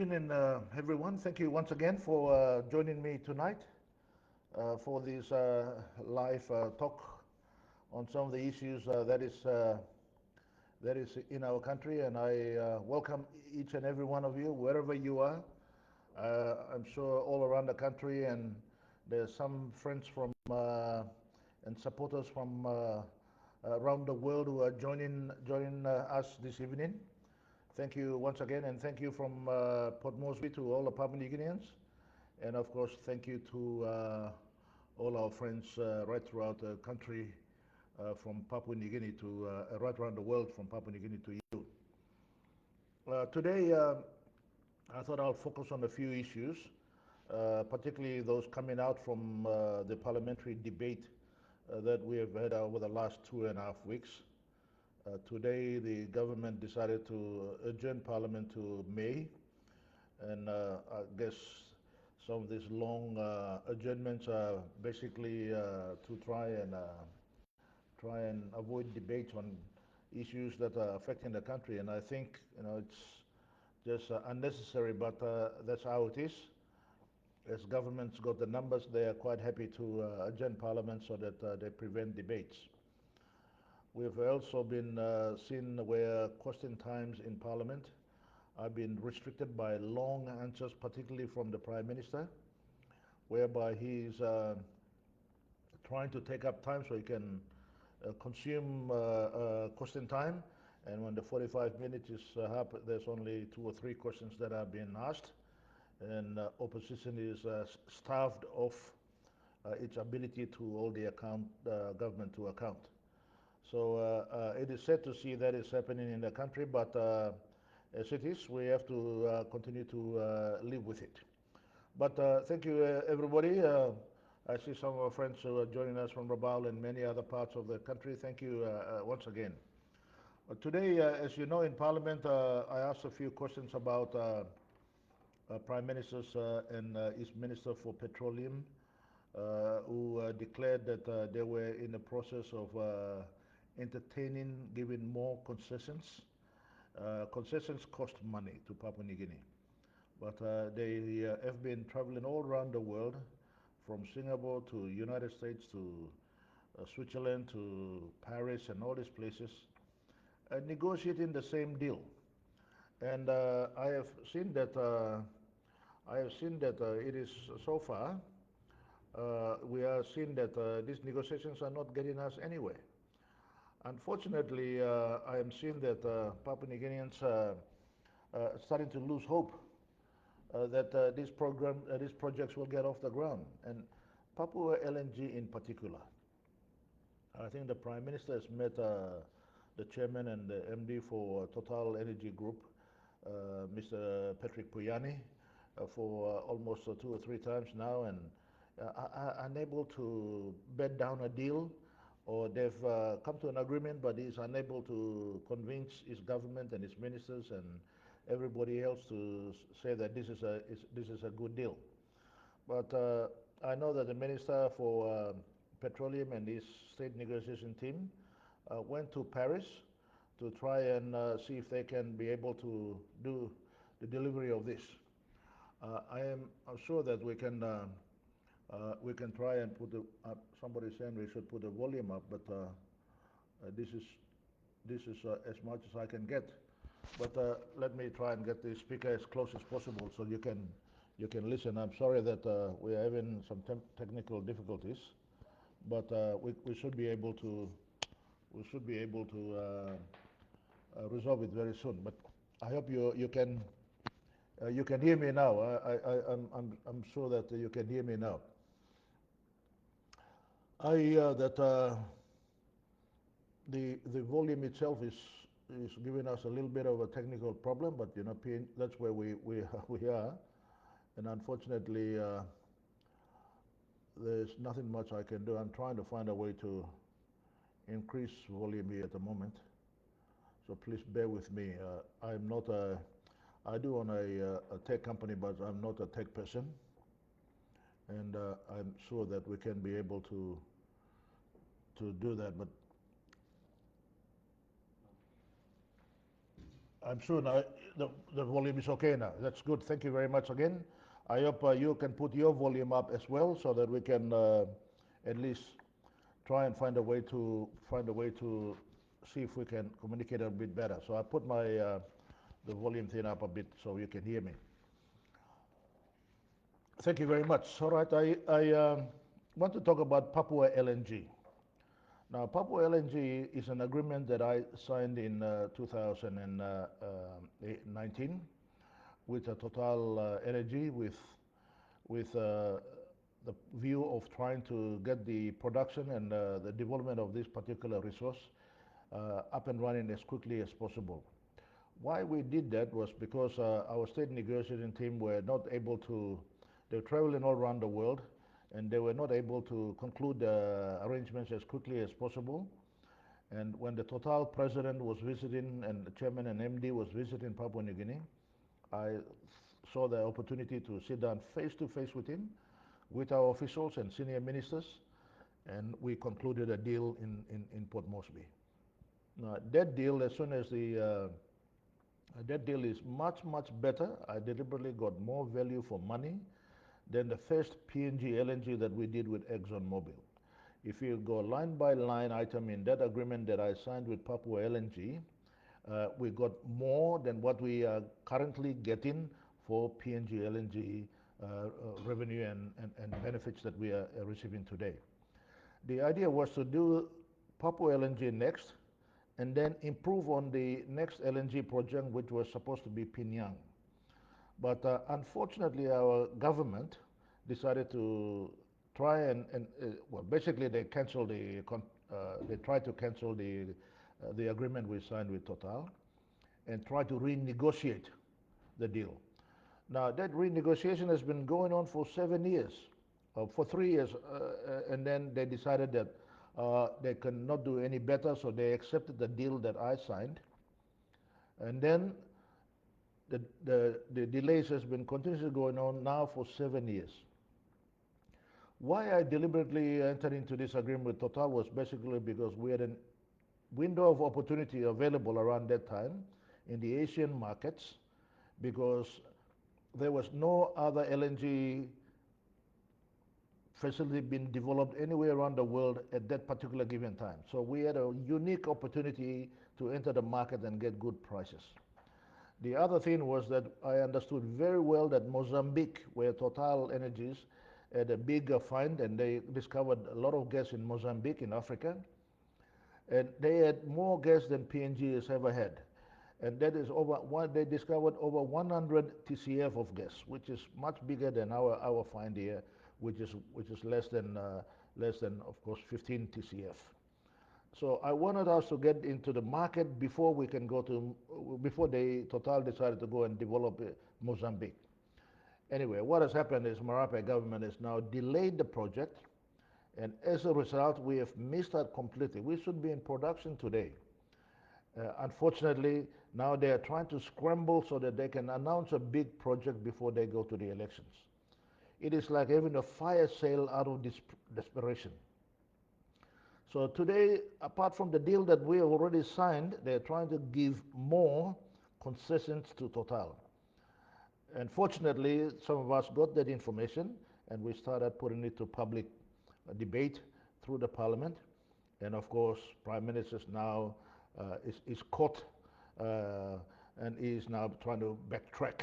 Evening, everyone. Thank you once again for joining me tonight for this live talk on some of the issues that is in our country, and I welcome each and every one of you wherever you are. I'm sure all around the country, and there's some friends from and supporters from around the world who are joining us this evening. Thank you once again, and thank you from Port Moresby to all the Papua New Guineans, and of course, thank you to all our friends right throughout the country, from Papua New Guinea to right around the world, from Papua New Guinea to you. Today, I thought I'll focus on a few issues, particularly those coming out from the parliamentary debate that we have had over the last 2.5 weeks. Today, the government decided to adjourn Parliament to May, and I guess some of these long adjournments are basically to try and avoid debates on issues that are affecting the country. And I think it's just unnecessary, but that's how it is. As governments got the numbers, they are quite happy to adjourn Parliament so that they prevent debates. We've also been seen where question times in Parliament have been restricted by long answers, particularly from the Prime Minister, whereby he's trying to take up time so he can consume question time. And when the 45 minutes is up, there's only 2 or 3 questions that are being asked, and opposition is starved of its ability to hold the government to account. So it is sad to see that is happening in the country, but as it is, we have to continue to live with it. But thank you, everybody. I see some of our friends who are joining us from Rabaul and many other parts of the country. Thank you once again. Today, as you know, in Parliament, I asked a few questions about Prime Minister's and his Minister for Petroleum, who declared that they were in the process of entertaining giving more concessions. Concessions cost money to Papua New Guinea, but they have been traveling all around the world, from Singapore to United States to Switzerland to Paris and all these places, negotiating the same deal. And I have seen that it is so far. We are seeing that these negotiations are not getting us anywhere. Unfortunately, I am seeing that Papua New Guineans are starting to lose hope that these projects will get off the ground, and Papua LNG in particular. I think the Prime Minister has met the Chairman and the MD for Total Energy Group, Mr. Patrick Pouyanné, for almost 2 or 3 times now, and are unable to bed down a deal, or they've come to an agreement, but he's unable to convince his government and his ministers and everybody else to say that this is a good deal. But I know that the Minister for Petroleum and his state negotiation team went to Paris to try and see if they can be able to do the delivery of this. I'm sure that we can try and put the. Somebody saying we should put the volume up, but this is as much as I can get. But let me try and get the speaker as close as possible so you can listen. I'm sorry that we are having some technical difficulties, but we should be able to resolve it very soon. But I hope you can hear me now. I'm sure that you can hear me now. The volume itself is giving us a little bit of a technical problem, but that's where we are, and unfortunately there's nothing much I can do. I'm trying to find a way to increase volume here at the moment, so please bear with me. I do own a tech company, but I'm not a tech person, and I'm sure that we can be able to do that. But I'm sure now the volume is okay now. That's good. Thank you very much again. I hope you can put your volume up as well so that we can at least try and find a way to see if we can communicate a bit better. So I put my the volume thing up a bit so you can hear me. Thank you very much. All right, I want to talk about Papua LNG. Now, Papua LNG is an agreement that I signed in 2019 with Total Energy, with the view of trying to get the production and the development of this particular resource up and running as quickly as possible. Why we did that was because our state negotiating team were not able to, they were traveling all around the world, and they were not able to conclude the arrangements as quickly as possible. And when the Total president was visiting and the chairman and MD was visiting Papua New Guinea, I saw the opportunity to sit down face to face with him, with our officials and senior ministers, and we concluded a deal in Port Moresby. Now, that deal, as soon as that deal is much, much better. I deliberately got more value for money than the first PNG LNG that we did with ExxonMobil. If you go line by line item in that agreement that I signed with Papua LNG, we got more than what we are currently getting for PNG LNG revenue and benefits that we are receiving today. The idea was to do Papua LNG next and then improve on the next LNG project, which was supposed to be Pinyang. But unfortunately, our government decided to try well, basically they canceled they tried to cancel the agreement we signed with Total and try to renegotiate the deal. Now that renegotiation has been going on for 7 years, for 3 years, and then they decided that they cannot do any better, so they accepted the deal that I signed. And then the delays has been continuously going on now for 7 years. Why I deliberately entered into this agreement with Total was basically because we had a window of opportunity available around that time in the Asian markets, because there was no other LNG facility being developed anywhere around the world at that particular given time. So we had a unique opportunity to enter the market and get good prices. The other thing was that I understood very well that Mozambique, where Total Energies had a big find, and they discovered a lot of gas in Mozambique in Africa, and they had more gas than PNG has ever had. And that is they discovered over 100 TCF of gas, which is much bigger than our find here, which is less than of course 15 TCF. So I wanted us to get into the market before we can go to before the Total decided to go and develop Mozambique. Anyway, what has happened is Marape government has now delayed the project, and as a result, we have missed out completely. We should be in production today. Unfortunately, now they are trying to scramble so that they can announce a big project before they go to the elections. It is like having a fire sale out of desperation. So today, apart from the deal that we have already signed, they're trying to give more concessions to Total. And fortunately, some of us got that information, and we started putting it to public debate through the parliament. And of course, Prime Minister now is caught and is now trying to backtrack,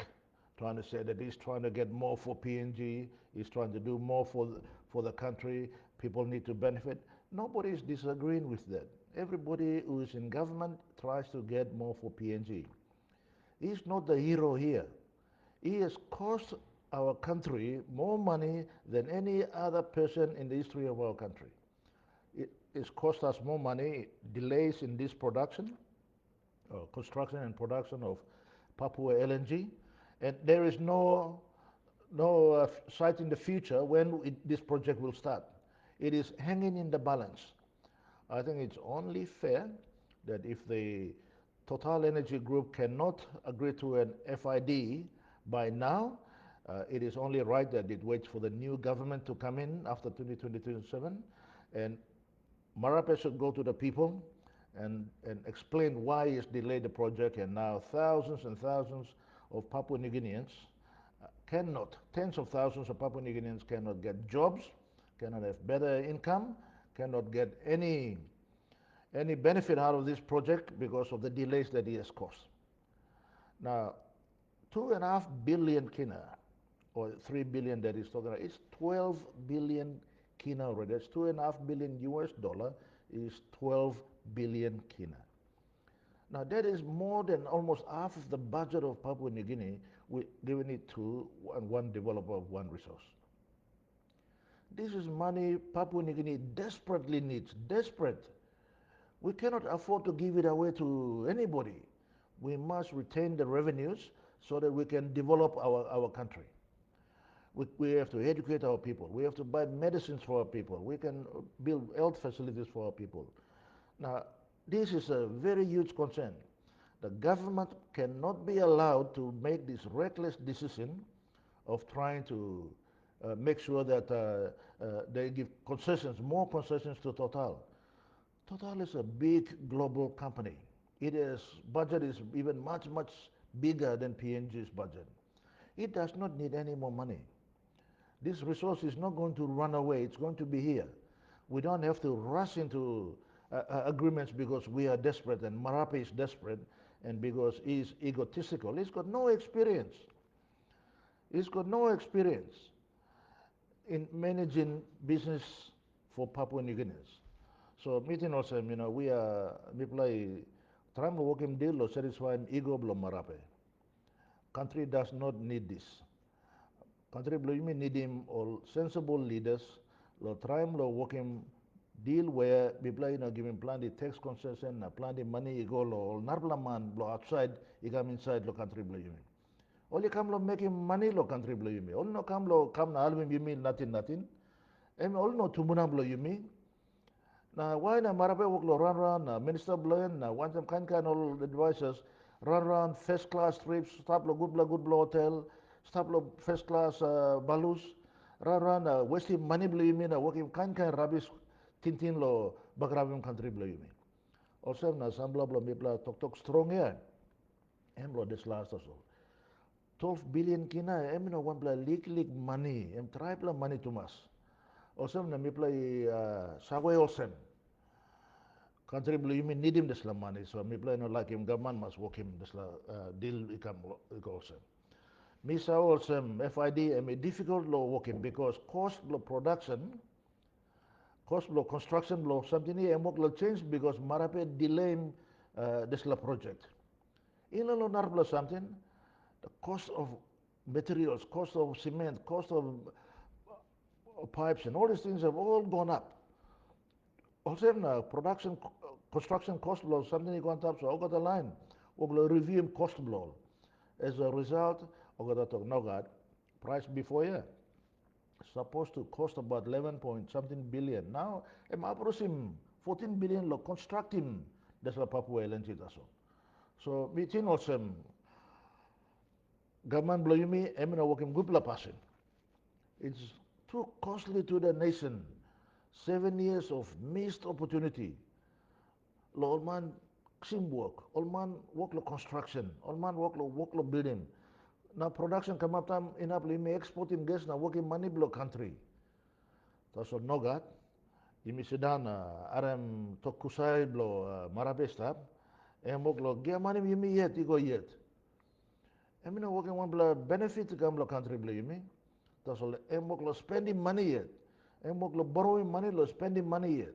trying to say that he's trying to get more for PNG, he's trying to do more for the country, people need to benefit. Nobody is disagreeing with that. Everybody who is in government tries to get more for PNG. He's not the hero here. He has cost our country more money than any other person in the history of our country. It's cost us more money, delays in this production, construction and production of Papua LNG, and there is no sight in the future when this project will start. It is hanging in the balance. I think it's only fair that if the Total Energy Group cannot agree to an FID by now, it is only right that it waits for the new government to come in after 2027, and Marape should go to the people and explain why it's delayed the project, and now thousands and thousands of Papua New Guineans tens of thousands of Papua New Guineans cannot get jobs, cannot have better income, cannot get any benefit out of this project because of the delays that it has caused. Now, 2.5 billion kina, or 3 billion that he's talking about, it's 12 billion kina already. That's 2.5 billion US dollar is 12 billion kina. Now that is more than almost half of the budget of Papua New Guinea, giving it to one developer of one resource. This is money Papua New Guinea desperately needs, desperate. We cannot afford to give it away to anybody. We must retain the revenues so that we can develop our country. We have to educate our people. We have to buy medicines for our people. We can build health facilities for our people. Now, this is a very huge concern. The government cannot be allowed to make this reckless decision of trying to make sure that they give concessions, more concessions to Total. Total is a big global company. Its budget is even much bigger than PNG's budget. It does not need any more money. This resource is not going to run away. It's going to be here. We don't have to rush into agreements because we are desperate and Marape is desperate and because he's egotistical. He's got no experience. He's got no experience in managing business for Papua New Guineans. So meeting also, we play trying to work in deal or satisfy ego blo Marape. Country does not need this. Country blo need him all sensible leaders. Lo try lo work him deal where people giving plenty tax concession, plenty money go lo narpla man lo outside, he come inside lo country blo yumi. Only come lo making money lo country blo yumi. All no come lo come na album yumi nothing. All no tumuna blo yumi. Na why na Marape work lo run na minister blo na one time kind all advisors run first class trips, stop lo good blo hotel, stop lo first class balus, run wasting money blo yumi na working kind rubbish tintin lo bagravim country blo yumi. Also na sambla blo mipla tok strong ya. Em lo this last also. 12 billion kina em no one bla leak money, em try bla money to mas. Also na mipla sagwe also. Country blo yumi need him this la money, so mipla no like him government must work him this la deal ikam also. Misa also FID em difficult lo working because cost lo production cost blow construction blow something here will change because Marape delay this project. In lo narpla something, the cost of materials, cost of cement, cost of pipes and all these things have all gone up. Also production construction cost blow something gone up so over the line. We'll review cost blow. As a result, over the talk no price before year. Supposed to cost about 11 point something billion. Now, I'm approaching 14 billion lo constructing that's la Papua LNG taso. So, meeting also government blow me, I'm working good la passing. It's too costly to the nation. 7 years of missed opportunity. Lo all man sim work, all man work lo construction, all man work lo building. Now production come up time enough me exporting gas na working money blow country. So nogat, imi sedan aram tokusai blow Marape stap, work lo gia money yumi yet igo yet. Emi na working one blow benefit come blow country blow yumi. So work lo spending money yet. Work lo borrowing money lo spending money yet.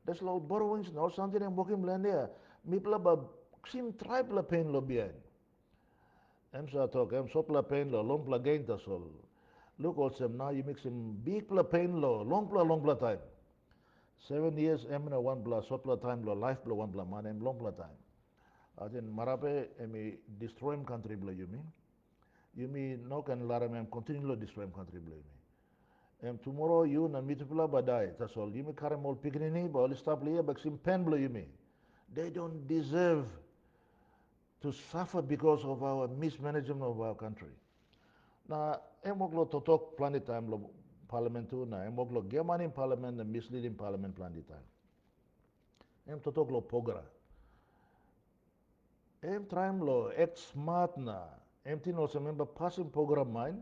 That's lo borrowings now something I'm working land there. Mi pla ba sim tribe la pain lo behind. Sa talk, sopla pain lo, long pla gain tasol. Look also now you make some big pla pain lo, long pla time. 7 years emina one pla sopla time lo, life pla one pla man, long pla time. Then Marape emi destroy country bla yumi. Yumi no can laram continue lo destroy country bla yumi. Tomorrow you na mitipla badai tasol. Yumi karam all pignini, ba all stop liya, but sim pen bla yumi. They don't deserve to suffer because of our mismanagement of our country. Na emoglo totok planet time lo parliament tu na emoglo geman in parliament and misleading parliament planet time. em totok lo pogra. Em trying lo act smart na. Em tin also member passing program mine.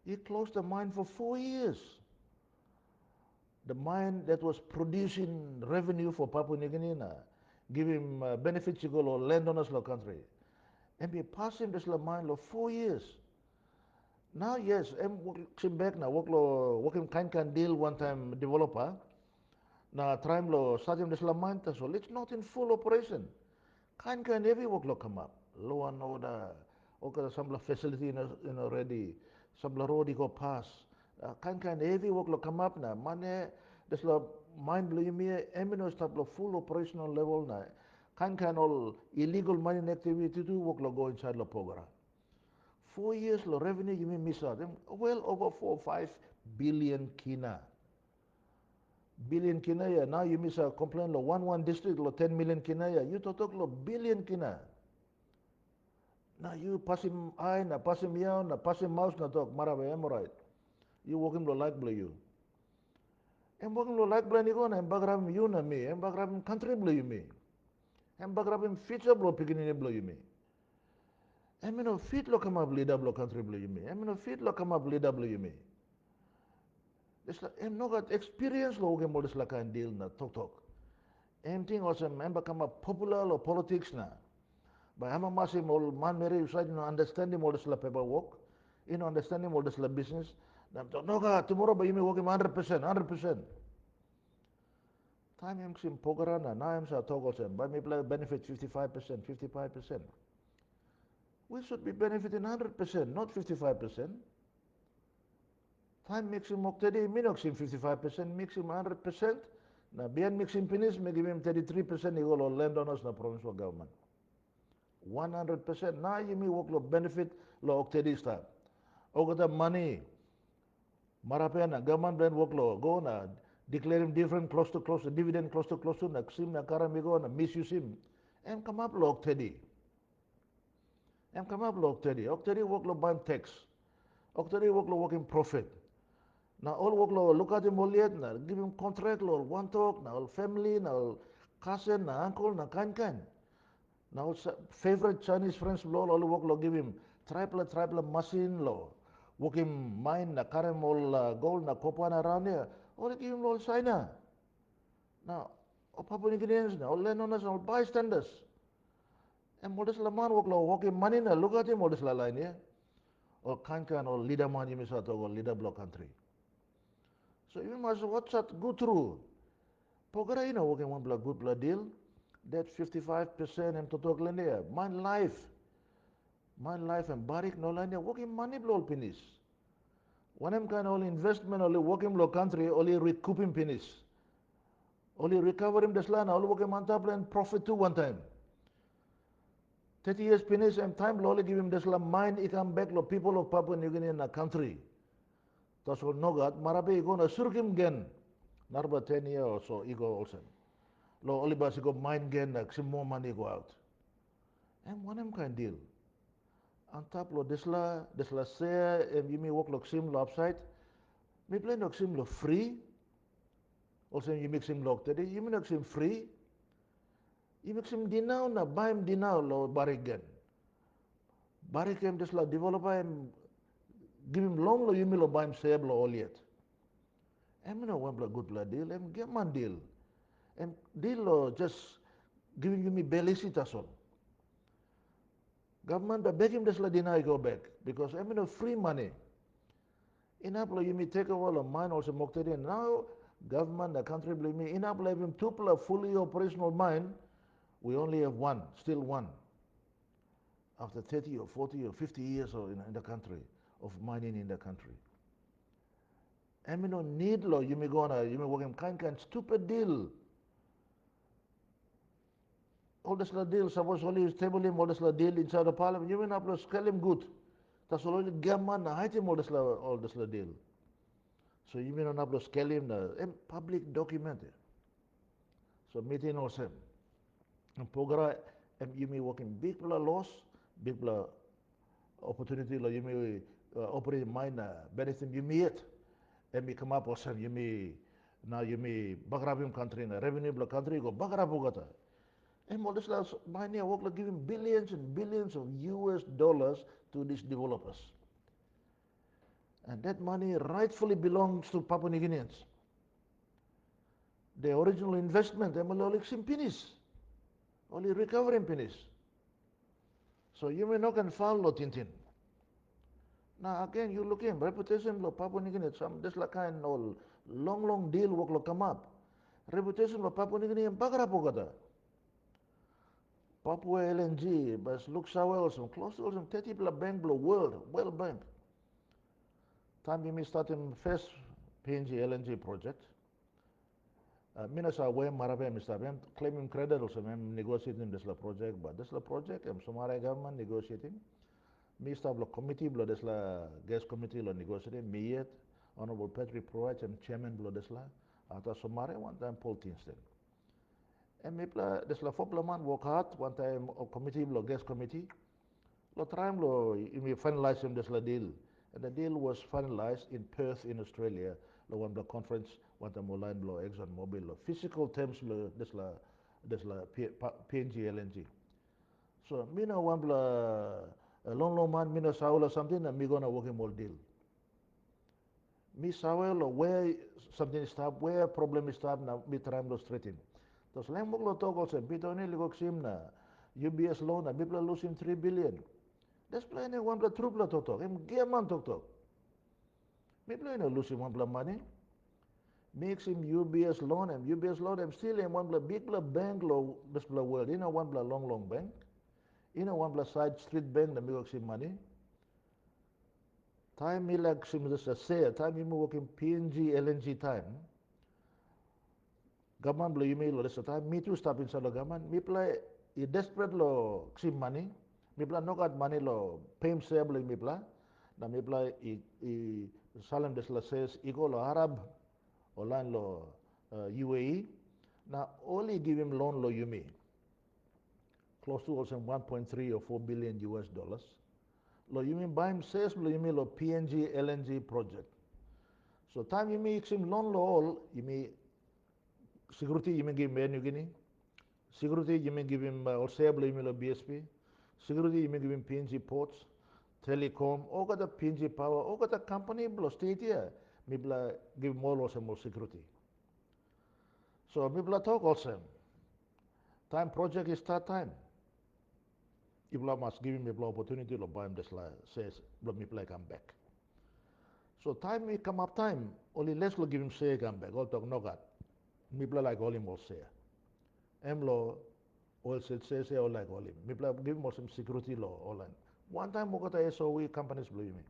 He closed the mine for 4 years. The mine that was producing revenue for Papua New Guinea na, give him benefits to go lo landowners lo country. And be passing this lo mine lo 4 years. Now yes, em working back na working kind deal one time developer. Na trying lo starting this lo mine so it's not in full operation. Kind every work lo come up. Law and order. Okay, some facility in already. Some road go pass. Kind every work lo come up na. Money this lo mind blowing me. Emino start lo full operational level na. Kind all illegal mining activity to work lo go inside lo program. 4 years lo revenue you may miss out. Well over 4 or 5 billion kina. Billion kina ya. Now you miss a complaint lo one district lo 10 million kina ya. You talk lo billion kina. Now you pass him eye, na pass him yaw, na pass him mouse na talk marabe hemorrhoid. You walking lo like blue you. Em walking lo like blue ni ko na em bagram you na me. Em bagram country blue you me. Em bagram future blue pigini blue you me. Em no fit lo come up leader blue country blue you me. Em no fit lo come up leader blue you me. Em no got experience lo walking mo la kan deal na talk. Em thing also em become a popular lo politics na. By hama masim all man mere you side no understanding all this la paperwork, understanding all this la business. No ka tomorrow ba yumi working 100%, 100%. Time em sim pogara na em sa togol sem. By me play benefit 55%, 55%. We should be benefiting 100%, not 55%. Time makes him oktedi, minox him 55%, makes him 100%. Na biyan mix him finish, may give him 33% he go landowners na provincial government. 100%. Na you may work lo benefit lo oktedi sta. Ogata money. Marape na government brand work lo go na declare him different close to dividend close to na ksim na karami go na misuse him. Em come up lo oktedi. Em come up lo oktedi. Oktedi work lo buy tax. Oktedi work lo working profit. Na all work lo look at him all yet na give him contract lo one talk na all family na all cousin na uncle na kind. Now favorite Chinese friends lo work lo give him triple machine lo working mine na karem all gold na copper na around here all give him all China. Now Papua New Guineans na all landowners all bystanders. And modest la man work lo working money na look at him modest la line here. Or kind or leader man you miss out or leader block country. So you must watch that go through. Pogara you know working one blood good blood deal. That 55% and total lenia. My life and barik no lenia working money blow penis. One em kind all investment only working blow country only recouping penis. Only recover him this land all working mantap and profit too one time. 30 years penis and time only give him this land mine he come back lo people of Papua New Guinea in a country. Tasol nogat marabe ego na surkim gen. Narba 10 years or so ego also. Lo only bas go mine gen na some more money go out. And one em kind deal. On top lo desla say you may work lo sim lo upside. Me play lo sim lo free. Also you make sim lo today. You may sim free. You make sim dinao na buy him dinao lo barik gen. Barik him desla developer him give him long lo you may lo buy him save lo all yet. Em no one good blood deal. Em get man deal. Em deal lo just giving you me belisi tasol. Government but beg him this deny go back because I mean free money. Inapla you may take over a mine also moktedi and now government the country blame me. Inapla have him two fully operational mine. We only have one, still one. After 30 or 40 or 50 years or in the country of mining in the country. I mean no need law you may go on you may work in kind stupid deal. All this deal, suppose only table him all this deal inside the parliament, you may not scale him good. That's all only government height him all this deal. So you may not scale him public document. So meeting also. And Pogra you may work in big loss, big opportunity you may operate mine benefit you may yet. And me come up or some you may Now you may bagrabim country na revenue block country go bagrabu gata. And all this last money work like giving billions and billions of US dollars to these developers. And that money rightfully belongs to Papua New Guineans. The original investment, they will only pennies, only recovering pennies. So you may not can follow Tintin. Now again, you look in reputation of Papua New Guinea. Some this like kind of long deal work will come up. Reputation of Papua New Guinea and Bagrapogada. Papua LNG, but look so also close to some 30 bank below world bank. Time you may start in first PNG LNG project. Minasa way Marabe Mr. Bem claiming credit also negotiating this project, but this project Somali government negotiating. Mr. Committee below this guest committee lo negotiating, me yet Honorable Patrick Proach and Chairman below this after Somali one time Paul Tinston. And me this man work hard one time committee below guest committee. Lo time lo we finalize this deal. And the deal was finalized in Perth in Australia. Lo one the conference one time line below Exxon Mobil lo physical terms lo this PNG LNG. So me no one long man me no saul or something and me gonna work him all deal. Me saul or where something stop, where problem is stop now me try to straighten. Tos lang lo talk also bito ni ligok sim na UBS loan na people losing 3 billion. That's plenty one blood troop la talk. Him man talk. Me plenty losing one blood money. Makes him UBS loan and UBS loan and still in one blood big blood bank lo this blood world. You know one blood long bank. You know one blood side street bank that makes him money. Time me like sim this say time me working PNG LNG time. Government blow email lo this time me too stop inside the government. Me play I desperate lo sim money. Me play no got money lo pay him say me play. Na me play I Salem this says ego lo Arab or land lo UAE. Now only give him loan lo Yumi. Close to also 1.3 or 4 billion US dollars. Lo Yumi buy him says lo Yumi lo PNG LNG project. So time you make him loan lo all Yumi security you may give him New Guinea. Security you may give him also lo Yumi lo BSP. Security you may give him PNG ports. Telecom, all got the PNG power, all got the company below state here. Maybe give more also more security. So maybe talk also. Time project is start time. If must give him a opportunity to buy him this says maybe come back. So time may come up time, only less lo give him say come back. All talk no God. Maybe like all him all say. Lo all say all like all him. Maybe give him some security law all line. One time Mogata SOE companies blue me.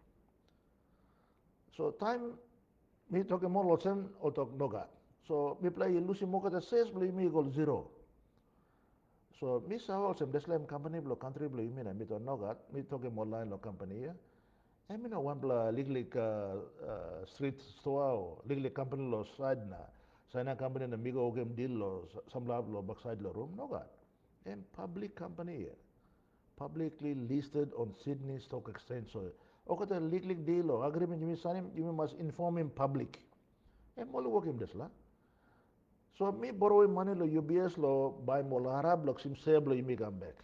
So time me talk more losen or talk no God. So me play Lucy Mogata says blue me equal 0. So me saw also this same company blue country blue me and me to no God. Me talk more line lo company here. I mean one bla legally street store or legally company lo side na. Sana company na migo game deal lo some lab lo backside lo room no God. And public company here. Publicly listed on Sydney Stock Exchange. So, okay, legal deal or agreement you must inform him public. I'm only working this la. So me borrowing money lo UBS lo buy mo Arab lo sim save lo you come back.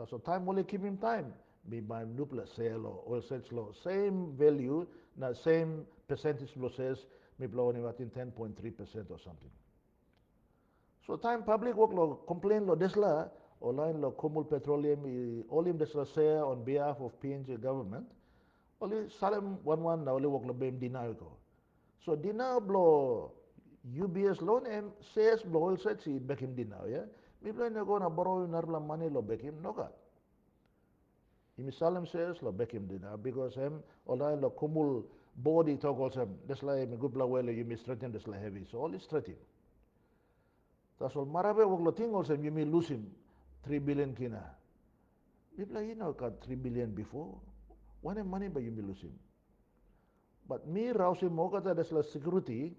So time only keep him time. Me buy nupla sale or oil sales lo same value na same percentage lo says me blow only in 10.3% or something. So time public work lo complain lo this la. Online lo Kumul Petroleum, all him this say on behalf of PNG government, only Salem 11 na only work lo bem deny ko. So deny blow UBS loan and says blow all said si back him deny, yeah. Me plan na go na borrow narbla money lo back him no ka. Imi Salem says lo back him deny because him online lo Kumul body talk also this like me good blow well you me straighten this like heavy. So all is straighten. That's all marabe work lo thing also you me lose him. 3 billion kina. People you know got 3 billion before. One money by you may lose him. But me rouse him okata there's security,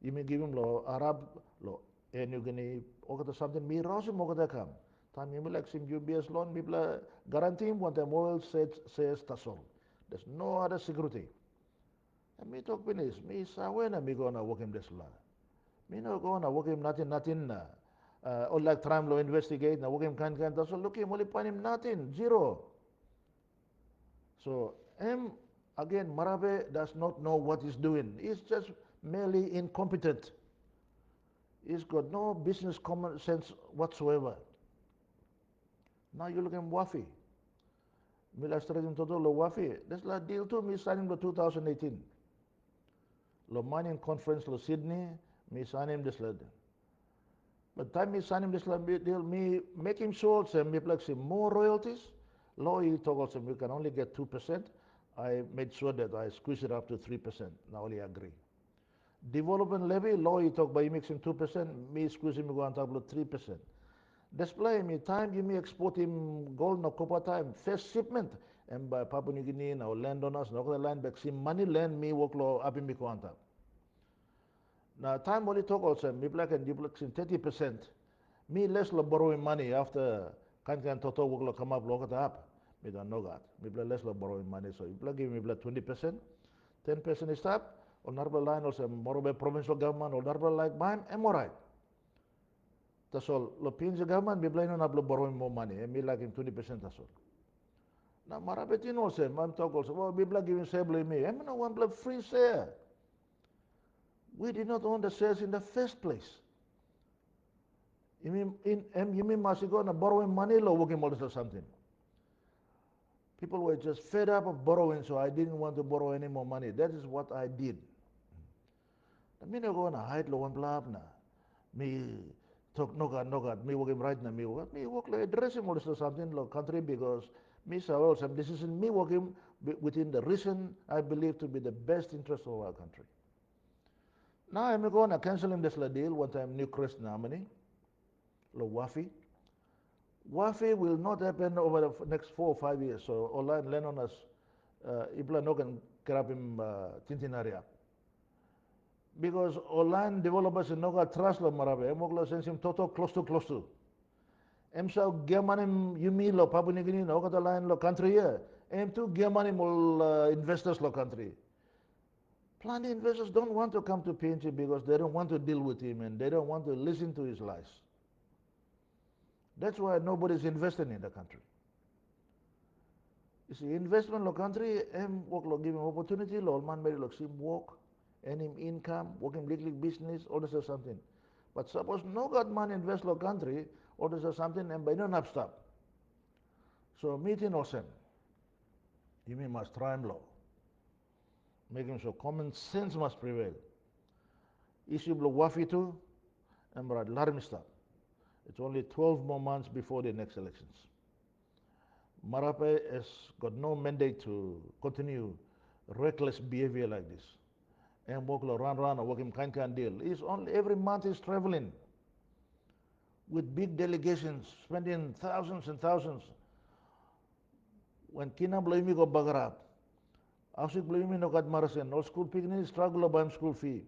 you may give him law Arab law and you can okata something me rouse him okata come. Time you may like him UBS loan, people guarantee him what the moral says that's all. There's no other security. And me talk finish, me sa when me gonna work him this law. Me no go na work him nothing na. All like crime law investigate na work him kan that's all look him only point him nothing zero. So M again Marabe does not know what he's doing. He's just merely incompetent. He's got no business common sense whatsoever. Now you look at Wafi. Mila strategy total lo Wafi. That's like deal to me signing the 2018. Lo mining conference lo Sydney, me signing this letter. But time me signing this deal, me making sure say me like more royalties. Law he told us we can only get 2%. I made sure that I squeeze it up to 3%. Now only agree. Development levy, law he talk by mixing 2%, me squeezing me go on top of 3%. Display me time, you me export him gold no copper time. First shipment, and by Papua New Guinea, now landowners, no other land back, see money land me work law up in me go on top. Now time only talk also, me black and duplex in 30%. Me less lo borrowing money after kan toto work lo come up look at up. Me don't know that. Me play less lo borrowing money, so you play give me 20%, 10% is up. On Narba line also more by provincial government or Narba like mine, am alright. That's all. Lo pinja government me play no lo borrowing more money. Me like him 20% that's all. Now Marabetin also, I'm talk also. Well, me play giving share me. I'm no one play free share. We did not own the shares in the first place. You mean must go and borrowing money or working models or something? People were just fed up of borrowing, so I didn't want to borrow any more money. That is what I did. I mean, I go and hide lo one blah na. Me talk no god. Me working right now. Me work like addressing models or something lo country because me saw some decision. Me working within the reason I believe to be the best interest of our country. Now I'm going to cancel him this deal one time new Crest nominee. Lo Wafi. Wafi will not happen over the next 4 or 5 years. So online learn us Ibla no can grab him Tintinaria. Because online developers no got trust lo marabe. Emoglo sense him toto close to. Emsa gemanim yumi lo Papua New Guinea no got the line lo country here. Em tu gemanim all investors lo country. Plenty investors don't want to come to PNG because they don't want to deal with him and they don't want to listen to his lies. That's why nobody's investing in the country. You see, investment in the country, work give him opportunity, man may look him work, and him income, working legally business, all this or something. But suppose no God man invest in the country, or this or something, and by no not stop. So meeting also, you mean must try him law. Making sure common sense must prevail. Issue blow wafi too, and but let him stop. It's only 12 more months before the next elections. Marape has got no mandate to continue reckless behavior like this. And work run or work him kind deal. He's only every month he's traveling with big delegations, spending thousands and thousands. When Kina Blaimi go Bagarap, Ausik Blaimi no got Marasen, no school picnic, struggle about school fee.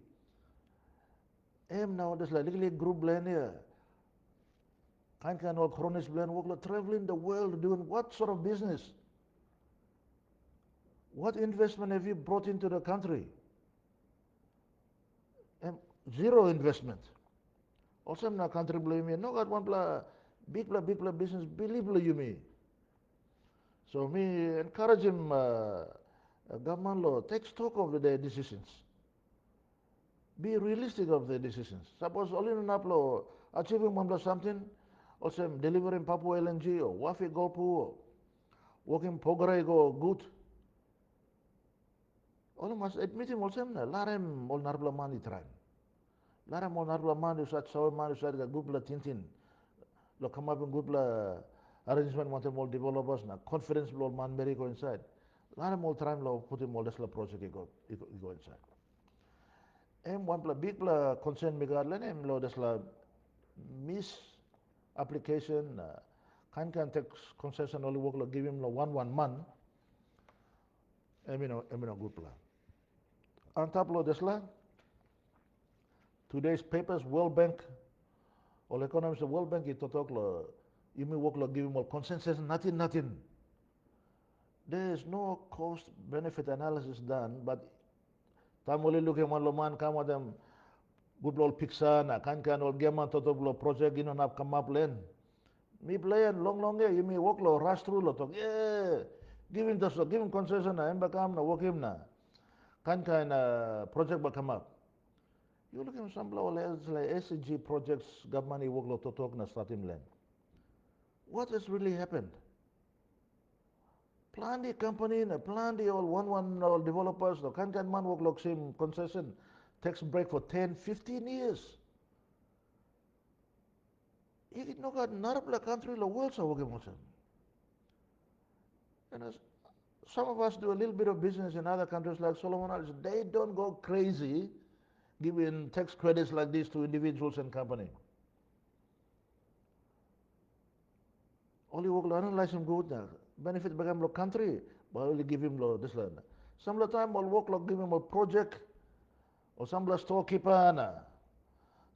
Now there's like legally group plan here. Kind of chronic plan work traveling the world doing what sort of business? What investment have you brought into the country? Zero investment. Also, na country blame me. No, got one big business. Believe you me. So me encourage him. Government law take stock of their decisions. Be realistic of their decisions. Suppose only in Naplo achieving one something. Also delivering Papua LNG or Wafi Gopu or working Pograi go good. All must admit him also na larem all narbla money try. Larem all narbla money such so money such a good bla tintin. Lo come up in good bla arrangement want all developers na confidence blow man very go inside. Larem all time lo put him all this project go inside. One bla big bla concern me god lenem lo this la miss application can take concession only work give him 1 month. Emino good plan. On top of this la today's papers World Bank all economists of World Bank it talk you may work give him all consensus nothing. There is no cost benefit analysis done, but time only look at one man come with them Good picture na kan ol gaman to project ino nap come up len. Me plan long ye me work lo rush through lo to yeah. Give him concession na emba kam na work him na. Kan project ba come up. You look at some like SG projects government work lo to talk na start him len. What has really happened? Plan the company na plan the all developers no kan man work lo sim concession tax break for 10, 15 years. You know got narapla country lo world sa work mo. And as some of us do a little bit of business in other countries like Solomon Islands. They don't go crazy giving tax credits like this to individuals and companies. Only work analyze him good now. Benefit bagam lo country, but only give him lo this land. Some of the time I'll work lo give him a project or some la storekeeper na.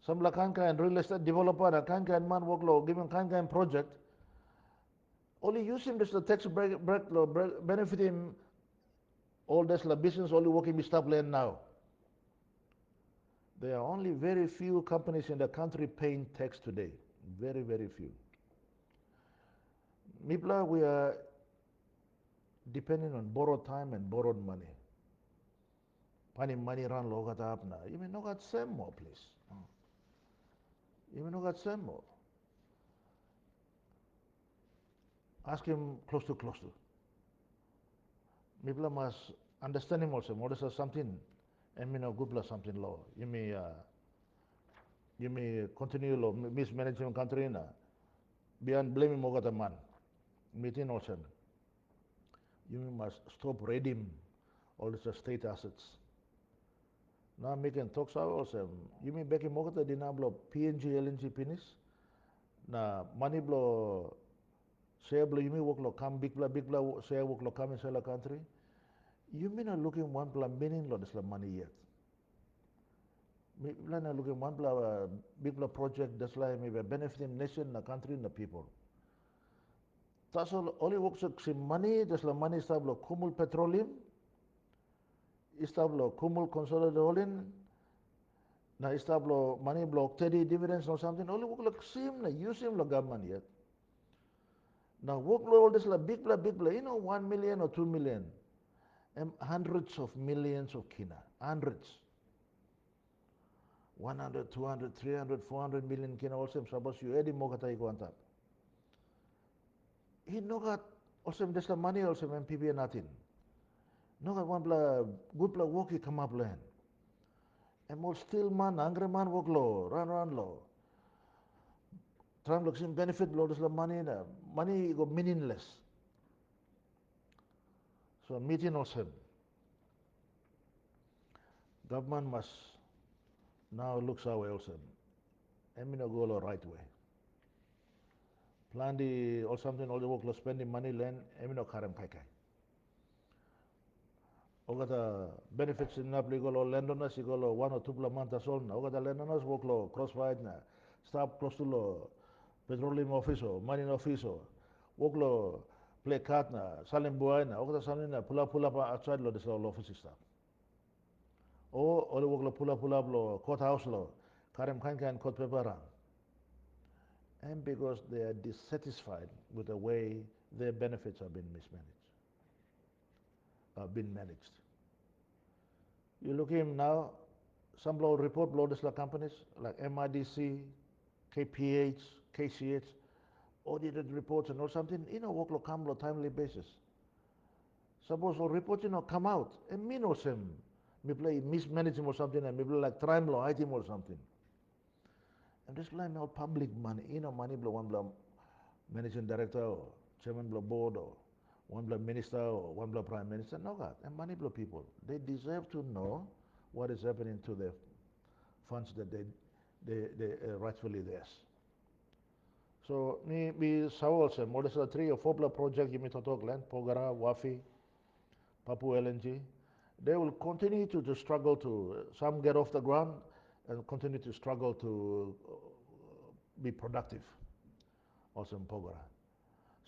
Some la and real estate developer na and man work lo give him and project. Only use him this the tax break lo benefit him all this la business only working with stop land now. There are only very few companies in the country paying tax today. Very, very few. Mipla, we are depending on borrowed time and borrowed money. Pani money run logat up na. You may not got same more, please. You may not got same more. Ask him close to. Mipla must understand him also. What is something? And me no good plus something low. You may continue lo mismanagement country na. Beyond blaming mogata man. Meeting also. You must stop raiding all the state assets. Now making talks also. You mean back in Mogata dinablo PNG LNG pinis? Na money blow share blow you mean work lo come big bla share work lo come in sell country? You mean not looking one bla meaning lo this money yet. Me not looking one bla big bla project that's like maybe benefiting nation, the country, and the people. That's all only works money, that's the money stablo Kumul Petroleum. Istablo kumul consolidated na istablo money block 30 dividends or something only work like sim na use him la government yet. Now work all this la big bla 1 million or 2 million and hundreds of millions of kina hundreds 100 200 300 400 million kina also suppose you edi mogata iko on top. He no got also this la money also MPB nothing. No got one bla good bla work he come up land. And more still man, angry man work low, run low. Trump looks in benefit low, this money go meaningless. So meeting also, government must now looks our way also. And me no go the right way. Plan the or something all the work lo spending money land, and me no karam kai. Ogata benefits in Napoli go landowners, you go 1 or 2 months as all. Ogata landowners work low, crossfire na, stop close to low, petroleum officer, mining officer, work low, play card na, salim buhay na, ogata salim na, pull up outside lo this all office stuff. O all work lo pull up lo, courthouse lo, karim kan court paper. And because they are dissatisfied with the way their benefits have been managed. You look him now, some blow report blow this companies like MIDC, KPH, KCH, audited reports and all something, work lo come lo timely basis. Suppose or report come out and me no same. Me play mismanaging or something and me play like crime law item or something. And this like all public money, money blow one blow managing director or chairman blow board or one blow minister or one blow prime minister. No God. And money blow people. They deserve to know what is happening to their funds that they rightfully theirs. So me sawal more than 3 or 4 project you me to talk land, Pogara, Wafi, Papua LNG. They will continue to struggle to some get off the ground and continue to struggle to be productive also in Pogara.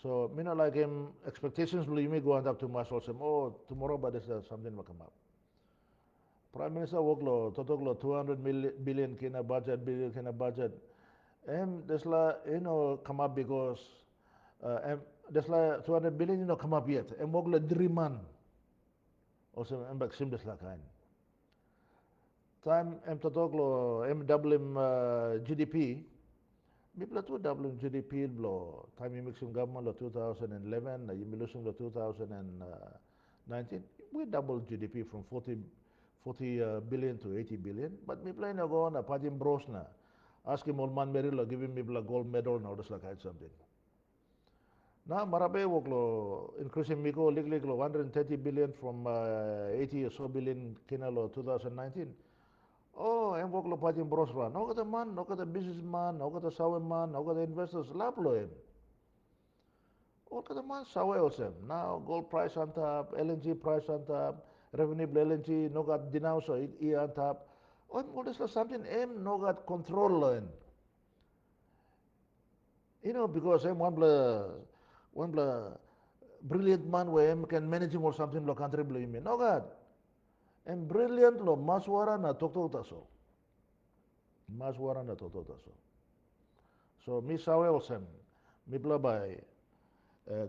So me not like him expectations will you may go up too much also tomorrow but there's something will come up. Prime Minister woklo totoklo 200 billion kina budget billion kina budget. There's come up because there's 200 billion come up yet. Woklo dreaman. Also back sim desla kain. Time totoklo double GDP. Bipla tu double GDP blo. Time mixing government lo 2011, you losing lo 2019. We double GDP from 40 billion to 80 billion. But me play na go na patim bros na. Ask him old man Merilo, give him a gold medal now, just like something. Now Marabe woklo increasing Miko liglo 130 billion from 80 or so billion kinalo 2019. Oh, em woklo patim bros ra. No kata man, no kata businessman, no kata sawe man, no kata investors laplo em. Oh kata man sawe osem. Now gold price on top, LNG price on top, revenue LNG no got denounce so I on top. Oh, what is something em no got control loan. Because I'm one brilliant man where I can manage him or something lo country blame me. No God. I'm brilliant lo maswara na tokto taso. Maswara na tokto taso. So mi sawe osem. Mi bla by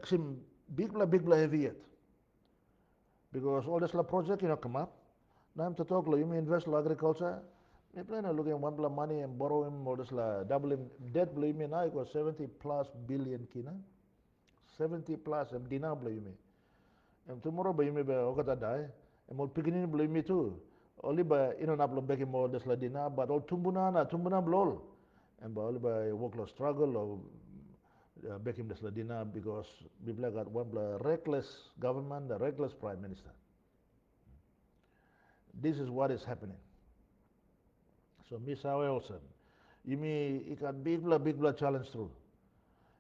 ksim big bla heavy yet. Because all this la project come up. Now I'm to talk lo you may invest lo agriculture. Me plan looking one bla money and borrow him or this la double him debt believe me now it was 70 plus billion kina. 70 plus em dina blame me. Em tomorrow blame me ba okata dai. Em ol piginin blame me too. Only ba not lo beki mo des la dina but all tumbuna blol. Em ba only ba work lo struggle or beki des la dina because people got one reckless government, a reckless prime minister. This is what is happening. So Miss Awe also, you mean it got big challenge through.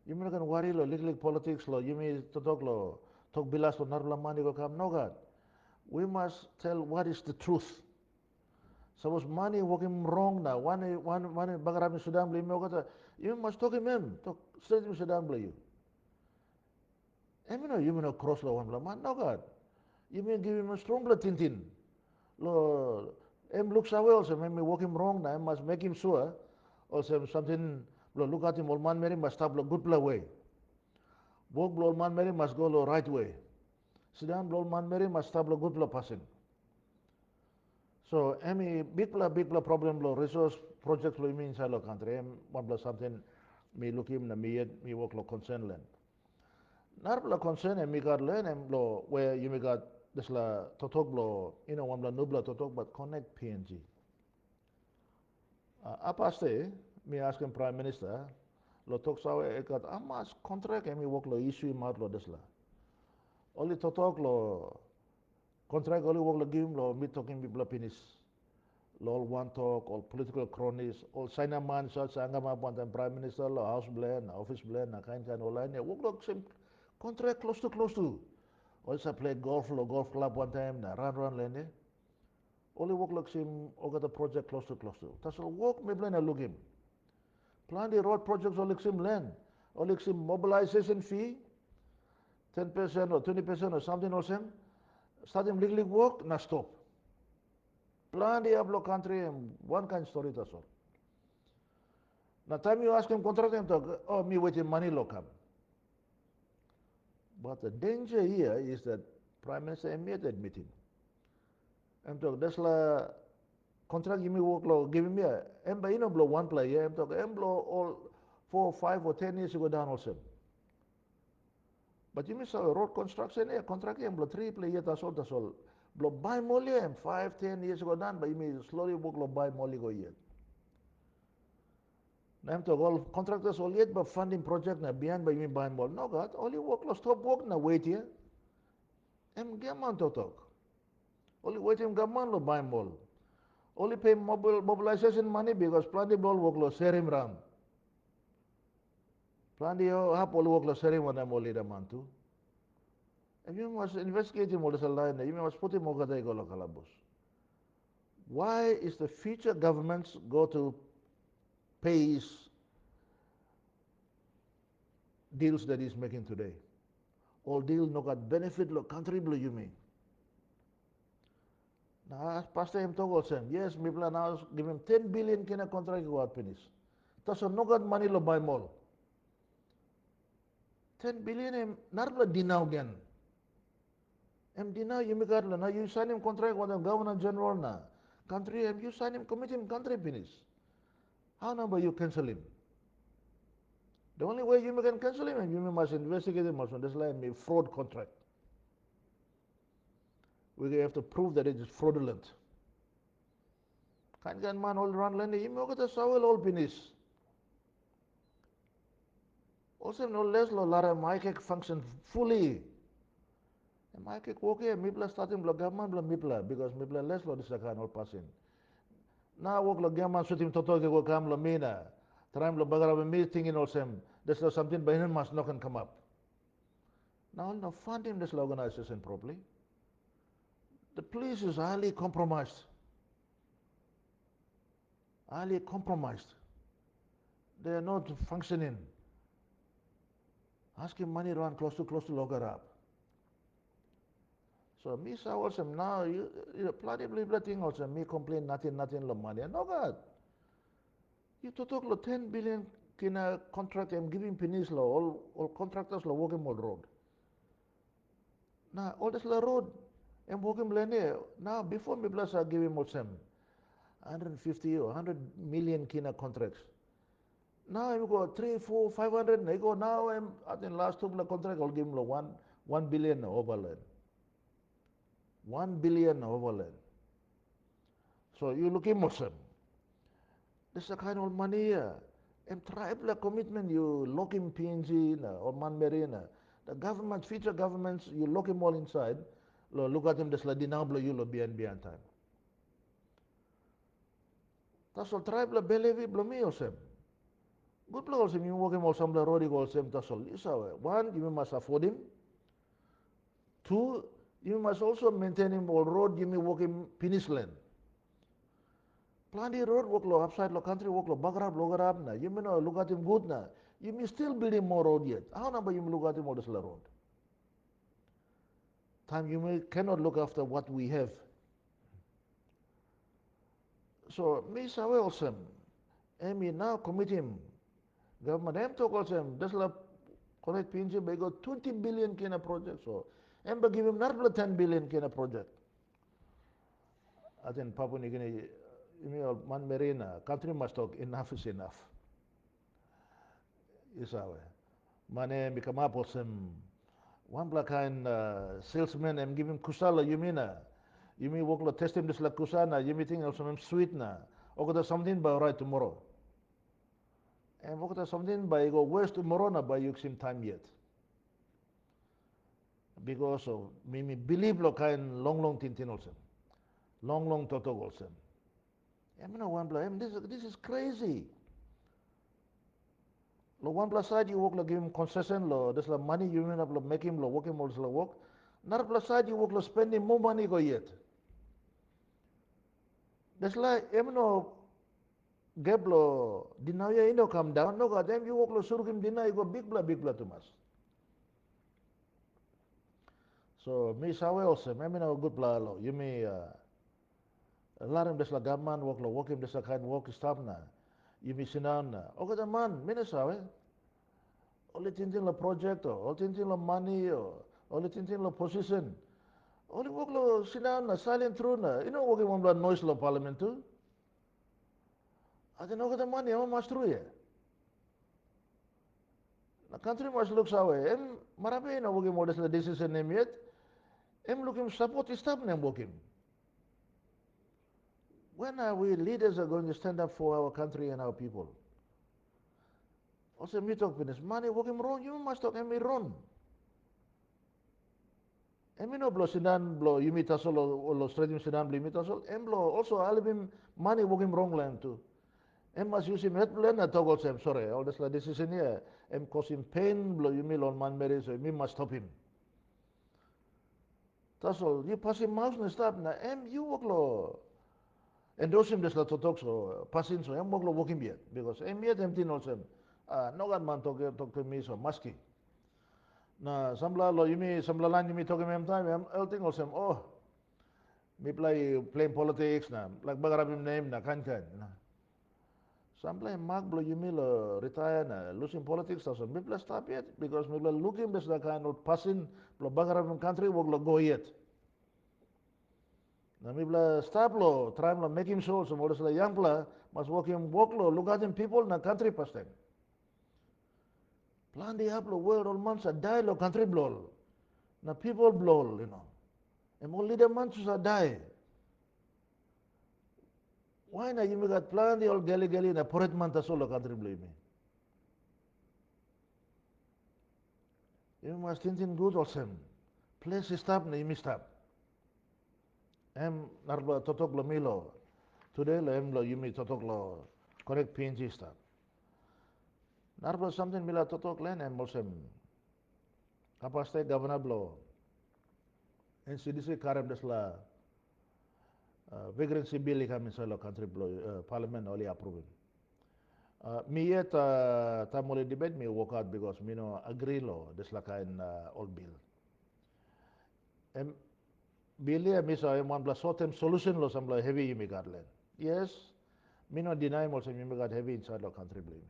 You mean can worry lo legal politics lo you mean to talk bilas lo narla money go come no God. We must tell what is the truth. Suppose money working wrong now. One bagarap ni Sudan beli mo kata you must talk him talk straight in Sudan beli you. You mean cross lo one man no God. You mean give him a strong blood tintin. Lo looks away also maybe working wrong now must make him sure also something lo look at him old man Mary must stop lo good play way. Work blow man Mary must go the right way. Sudan blow man Mary must stop the good blow passing. So any big problem blow resource projects blow me inside the country. One blow something me look him na me work lo concern land. Nar blow concern and me got learn and blow where you me got this la totok blow one blow no blow totok but connect PNG. Apaste me asking Prime Minister lo talk sawe got amas contract and me work lo issue mat lo this la. Only to talk lo contract only work lo give lo me talking people penis. Lo all one talk, all political cronies, all sign a man such angama one time prime minister, lo house blend, office blend, na kind online. Work lo same contract close to. Also play golf lo golf club one time, na run lene. Only work lo same over the project close to. That's all work me blend a look him. Plan the road projects only same land. Only same mobilization fee. 10% or 20% or something or same, starting legally work, na stop. Plan the ablo country and one kind story that's all. Now time you ask him contract him talk, oh me waiting money lo come. But the danger here is that Prime Minister made admitting. I'm talk that's la contract give me work lo give me a blow one player, I'm talk blow all 4, 5 or 10 years ago down also. But you miss a road construction, contract blow 3 players that's all. Blow buy molly 5, 10 years ago done, but you may slowly work lo buy molly go yet. Now to all contractors all yet but funding project na behind by me buy mall. No God, only work lo stop work na wait here. Gaman to talk. Only wait him gaman lo buy mall. Only pay mobilization money because plenty ball work lo share him ram. Plenty hap all work lo share him one molly the man too. And you must investigate him all this line. You must put him over there go kalabos. Why is the future governments go to pays deals that he's making today? All deal no got benefit lo country blue you mean. Pastor him talk also. Yes, me plan now give him 10 billion kina contract go out finish. Taso no got money lo buy mall. 10 billion him narla dinaw gen. Em dinaw you got na you sign him contract with the governor general na. Country him you sign him commit him country finish. How number you cancel him? The only way you can cancel him and you must investigate him also. That's like a fraud contract. We have to prove that it is fraudulent. Kan man all run land him okay the sawel all finish. Also no less lo lara mic function fully. Mic okay mipla starting blo government blo mipla because mipla less lo this kind all passing. Now work lo government shooting toto ke go kam lo mina. Tram lo bagara be meeting in also. There's something behind must not can come up. Now no fund him this organization properly. The police is highly compromised. Highly compromised. They are not functioning. Asking money run close to locker up. So me say also now you bloody thing also me complain nothing lo money. No God. You to talk lo 10 billion kina contract I'm giving pennies lo all contractors lo working more road. Now all this la road I'm working lane now before me plus I give him also 150 or 100 million kina contracts. Now I go 3, 4, 500. I go now. I think last two contract I'll give him 1 billion overland. 1 billion overland. So you look at Muslim. This is a kind of money. And tribal commitment you lock him PNG or Manmarina. The government, future governments, you lock him all inside. Look at him. This la dinablo you lo BNB time. That's all tribal believe blomi Muslim. Good play also, you work him also the road also tasol. One, you must afford him. Two, you must also maintain him all road, you may work him finish land. Plan the road work lo upside lo country work lo bagrab na. You may not look at him good na. You may still building more road yet. How number you may look at him all this road? Time you may cannot look after what we have. So me say also, me now commit him. Government em talk also this la connect PNG by go 20 billion kina project so em give him not 10 billion kina project. I think Papua New Guinea man marina country must talk enough is enough. Isawe. Mane mi come up also one black kind salesman em give him kusala you mean work lo test him this la kusana you mean think also sweet na or got something by right tomorrow. And what is something by go west tomorrow na by using time yet. Because of me believe lo kind long tintin also. Long toto also. I mean one blame this is crazy. Lo one plus side you work lo give him concession lo this la money you mean up lo make him lo work him also lo work. Another plus side you work lo spending more money go yet. That's like Geblo dinaya ino come down no god you walk lo surgim dinay go big bla too much. So me sawe also me na good bla lo you me larim des la gaman walk lo walk him des la kind walk stop na you me sinan na okay the man me na sawe only tintin la project or tintin la money or only tintin la position only walk lo sinan na silent through na you know walking one bla noise lo parliament too. I don't know what the money how much true yeah. The country must look away. Em marami na wagi mo the decision name yet. Em looking support staff name working. When are we leaders are going to stand up for our country and our people? Also me talk business. Money working wrong, you must talk em wrong. Em no blow sinan blow you meet us all stadium sinan blow meet us all. Em blow also alibim money working wrong land too. Em must use him head plan na talk also. I'm sorry. All this decision here. Em cause him pain blow you mean on man marry so me must stop him. That's all. You pass him mouse and stop na em you work lo. Endorse him this la to talk so passing so em work lo working yet because em yet empty also. No god man talk to me so musky. Na sambla lo you me sambla line you me talk him time em everything also oh Me play playing politics na, like bagarabim name na kan. So I'm playing Mark Blow Yumilo retire na losing politics so me play stop yet because me play looking best the kind of passing lo bagarabim country wog lo go yet. Na me play stop lo try lo making sure so modus la young play must walk lo look at them people na country pastem. Plan the up lo world all months a die lo country blow. Na people blow, And only the months a die. Why na you got plan the old gali na poret manta solo country blame me. You must think in good or sem. Place stop na you stop. Em narba totok lo milo. Today lo em lo yumi totok lo correct PNG stop. Narba something mila totok len em mosem. Apa stay governor blo. En CDC karem desla vagrancy bill kami solo country blo parliament only approving. Me yet ta mole debate me walk out because me no agree lo this la kind old bill. Em bill ya me so em one plus short term solution lo some heavy immigrant land. Yes, me no deny mo some immigrant heavy inside lo country blame.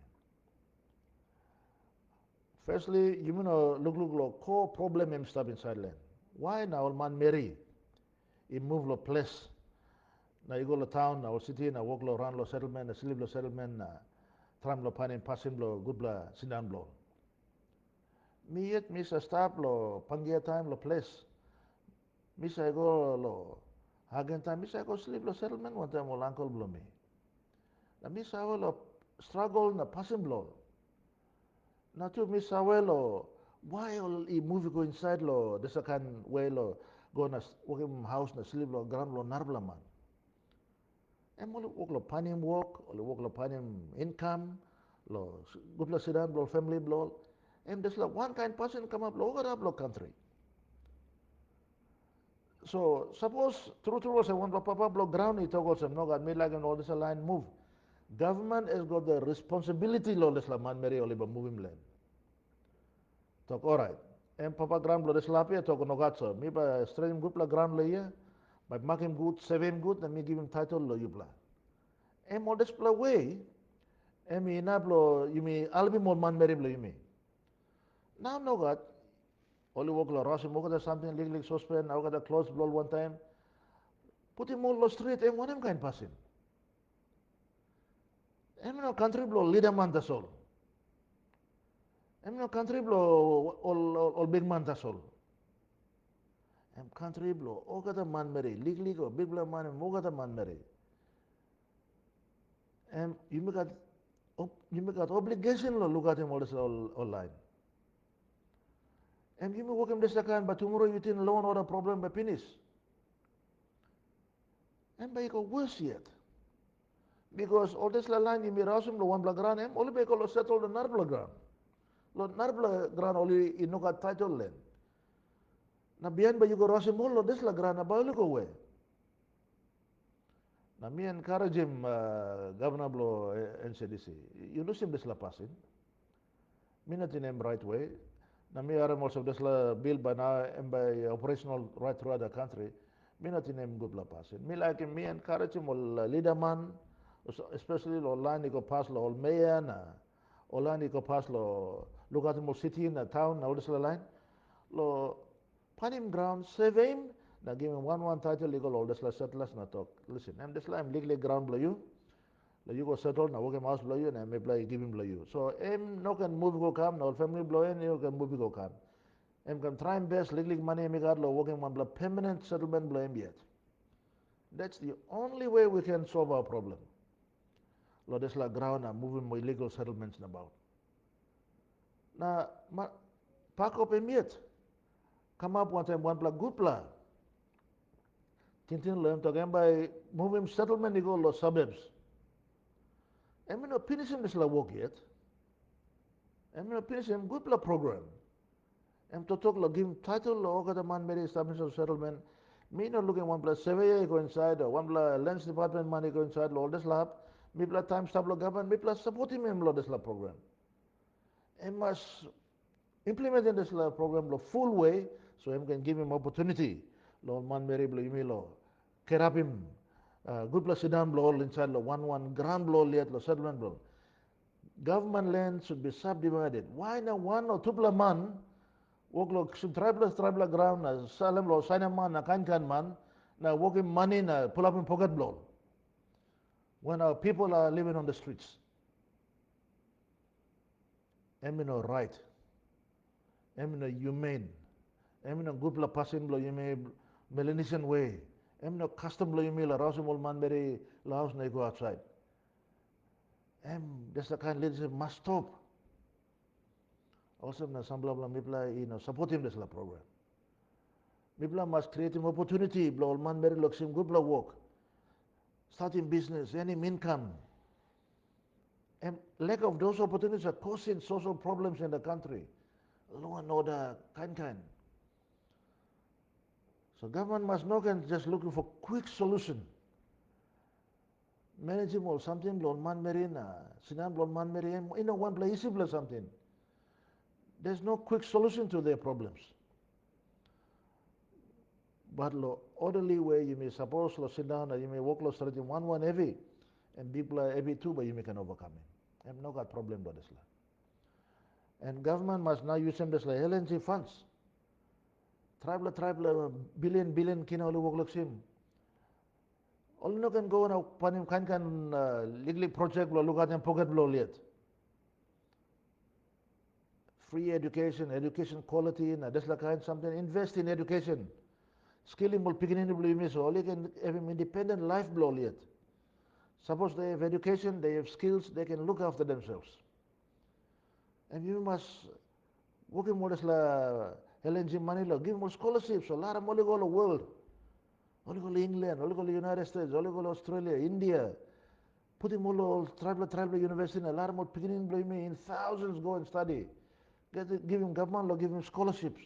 Firstly, you know look lo core problem em stop inside land. Why now man Mary? He move lo place. Na you go to town, na city, na walk lo run lo settlement, na sleep lo settlement, na tram lo panin pasim lo good bla sinan lo. Me yet miss a stop lo pangia time lo place. Miss I go lo hagen time, miss I go sleep lo settlement one time lo uncle blow me. Na miss I lo struggle na pasim blow. Na tu miss I lo why all I movie go inside lo this kind way lo go na working house na sleep lo ground lo narbla man. Em mo work lo panim work, or work lo panim income, lo good lo sidan lo family lo. Em there's like one kind person come up lo lo country. So suppose true was I want to pop up lo ground it goes no got me like an all this line move. Government has got the responsibility lo this la man meri oliba moving land. Talk all right. Em papa ground lo this lapia talk no got so. Me by stream group la ground lo here. By mark him good, save him good, and me give him title lo you bla. Em all this play way. Em inablo yumi albi more man meri blo yumi. Now no got only work lo Rossi mo got something legally suspend. Now got a close blow one time. Put him all lo street. Em one him kind passing. Em no country blow leader man that's all. Em no country blow all big man that's all. Em country blow all got a man meri legally go big blow man mo got a man meri. Em you make got obligation lo look at him all this all online. And you may work him this second, but tomorrow you think loan or a problem by finish. And by go worse yet. Because all this line you may rasum lo one blagran em only by go settle the narbla gran. Lo narbla gran only in no got title land. Na biyan ba you go rasum lo this la gran about look away. Na me encourage him governor blo NCDC. You lose him this la passing. Minute in him right way. Na me are most of this bill by now and by operational right throughout the country. Me not in him good la passing. Me like him, me encourage him all leader man, especially online go pass lo all mayor na online go pass lo look at him city in the town all this line. Lo pan him ground save him. Na give him one title legal all this la settlers na talk. Listen, I'm this line legally ground below you. You go settle now, work him house below you, and I may play give him below you. So em no can move go come, no family below in, you can move go come. Em can try and best legally money me got lo working one blow permanent settlement below him yet. That's the only way we can solve our problem. Lo this la ground and moving my illegal settlements about. Now pack up him yet. Come up one time one blow good plan. Tintin learn to again by moving settlement, you go lo suburbs. I'm not finishing this la work yet. I'm not finishing good la program. I'm to talk la give title la oga the man made establishment of settlement. Me not looking one place surveyor go inside or one place lens department money go inside all this lab. Me plus time stop la government. Me plus supporting him la this la program. I must implement in this program the full way so I can give him opportunity. Lord man Mary Blue law. kerapim good plus sidam blow inside lo one gram blow liat lo settlement blow. Government land should be subdivided. Why na one or two man work lo tribal ground na salem lo sign man na kan man na working money na pull up in pocket blow. When our people are living on the streets, no right, no humane, no good la passing blow yume Melanesian way, no custom blow yume la rousing old man very la house na go outside. That's the kind of leadership must stop. Also, na sambla bla mipla support him this la program. Mipla must create him opportunity. Bla old man very looks him good bla work, starting business, any income. And lack of those opportunities are causing social problems in the country. Law and order, kind. So government must not just looking for quick solution. Managing or something, blown man marina, sinan blown man marina, one place or something. There's no quick solution to their problems. But lo orderly way you may suppose lo sit down and you may walk lo straight in one heavy and people are heavy too, but you may can overcome it. I'm not got problem with this. And government must now use them as like LNG funds. Tribal billion kina olu work sim. All no can go now panim kan legally project lo look at them pocket blow liet. Free education quality, and that's like kind something. Invest in education. Skilling will picking in the so all you can have him independent life blow liet. Suppose they have education, they have skills, they can look after themselves. And you must work in more la LNG money law, give more scholarships, a lot of money go the world. Only go to England, only go to United States, only go to Australia, India. Put him all tribal university, a lot of more beginning in thousands go and study. Give him government law, give him scholarships.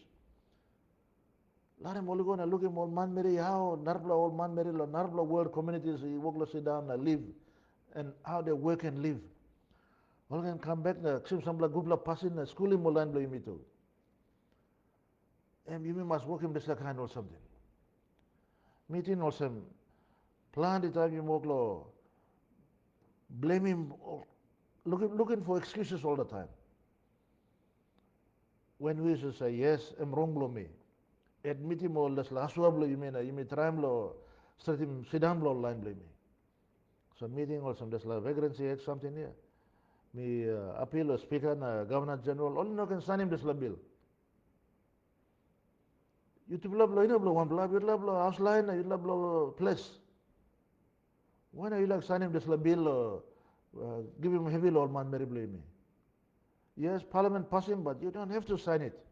Larim only go and look him old man Mary, how Narbla old man Mary, Narbla world communities, he work sit down and live, and how they work and live. All can come back, some gubla passing, school in Molan blow me too. And you must work him this kind or something. Meeting also, plan the time you work law, blame him, looking for excuses all the time. When we should say, yes, I'm wrong blow me. Admit him all this last word you may try him law, start him sit down blow line blame me. So meeting also, there's like vagrancy act something here. Me appeal or speaker and governor general, only no can sign him this bill. You to blow one blow, you blow house line, you blow place. Why not you like sign him this bill or give him heavy law man very blame me? Yes, Parliament pass him, but you don't have to sign it.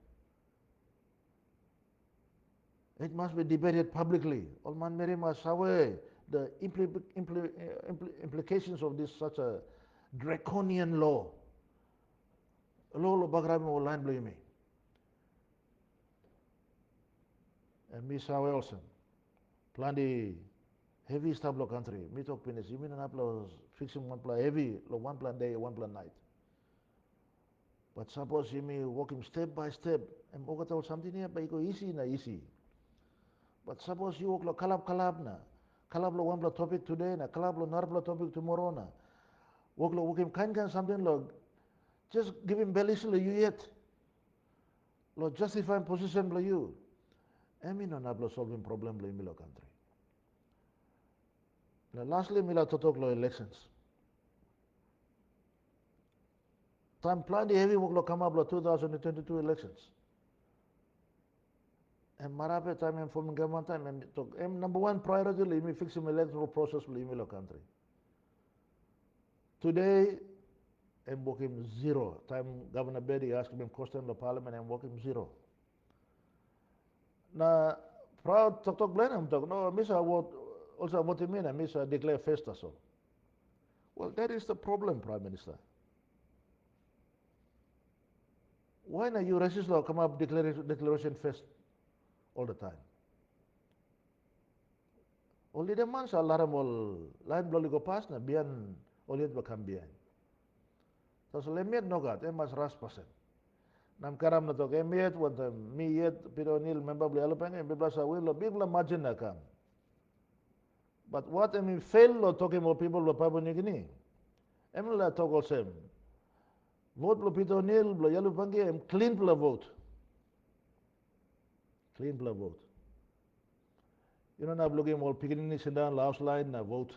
It must be debated publicly. All man Mary must away the implications of this such a draconian law. Law bagram o line blame me. And Miss Howe also plan the heavy stablo country. Me talk penis. You mean an upload fixing one plan heavy, one plan day, one plan night. But suppose you may walk him step by step and walk out something here, but you go easy na easy. But suppose you walk lo kalab na. Kalab lo one topic today na kalab lo narbla topic tomorrow na. Walk him kind something lo just give him belly lo you yet. Lo justify position lo you. I mean no nablo solving problem lo in Milo country. Now lastly Mila to talk lo elections. Time plan the heavy work lo come up lo 2022 elections. And Marape time and forming government time and talk number one priority let me fix him electoral process lo in Milo country. Today I'm working zero. Time Governor Betty asked him question the parliament and working zero. Now proud talk blame him talk no miss also what you mean I miss declare first so. Well that is the problem, Prime Minister. Why not you resist law come up declaration first all the time? Only the months are laramol line blow go past na beyond only it become behind. So lemit no gat mas ras percent. Nam karam na to kemiet what me yet pironil member bli alapang e bibla sa will big la margin na kam. But what I mean, fail lo talking about people of Papua New Guinea. Em la talk also. Vote lo Peter O'Neill, lo Yalu Pangi, em clean la vote. Clean la vote. You know, na looking more picking in down last line na vote.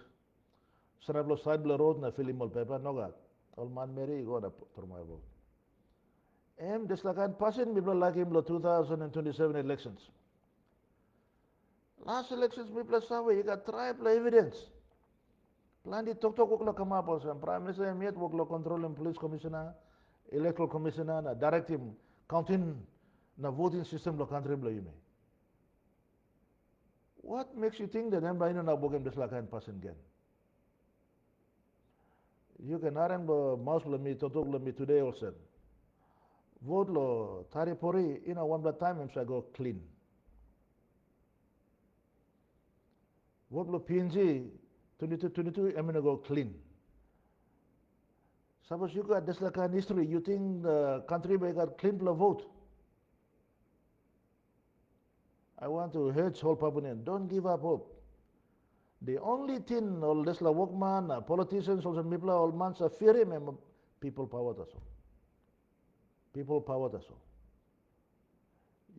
Sarap lo side la road na filim all paper no got. All man Mary go na for my vote. Em just like I'm passing people like him lo 2027 elections. Last elections people saw you got tribe evidence. Plenty talk work come up also. Prime Minister met work controlling police commissioner, electoral commissioner, na direct him counting na voting system lo country blo you What makes you think that I'm buying na bogem just like I'm passing again? You can aren't mouse lo me totok lo me today also. Vote lo tari pori in a one time I go clean. Vote lo PNG 22 I'm gonna go clean. Suppose you got this like an history, you think the country may got clean to vote. I want to urge whole Papuan, don't give up hope. The only thing all this la workman, politicians, also people, all months are fearing people power that's all. People power that's all.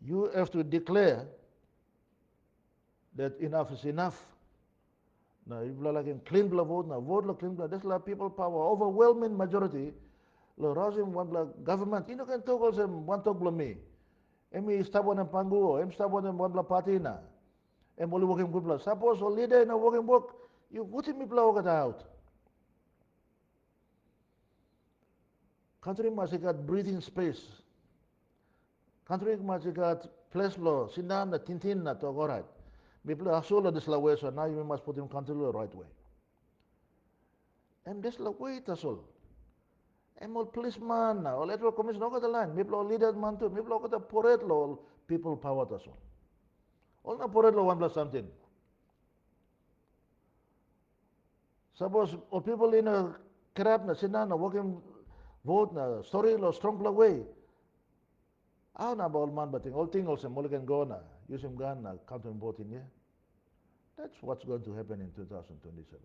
You have to declare that enough is enough. Now, if you like clean vote, now vote la clean, that's la people power, overwhelming majority. Lo rosin one government, you know can talk also one talk me. Emi stabo ng panguo, em stabo ng one party na. Em bolu working good plus. Suppose all leader na working work, you put him blow get out. Country must got breathing space. Country must got place law, sinan na tintin na to all right. People are solo this way, so now you must put him country the right way. And this la way that's all. Em all policeman, all electoral commission, all got the line. People all leaders man too. People all got the porret law, people power that's all. All na porret law one plus something. Suppose all people in a crap na sinan na working vote na story lo strong plug way. How na all man but all thing also Mulligan go na use him gun na counting voting yeah. That's what's going to happen in 2027.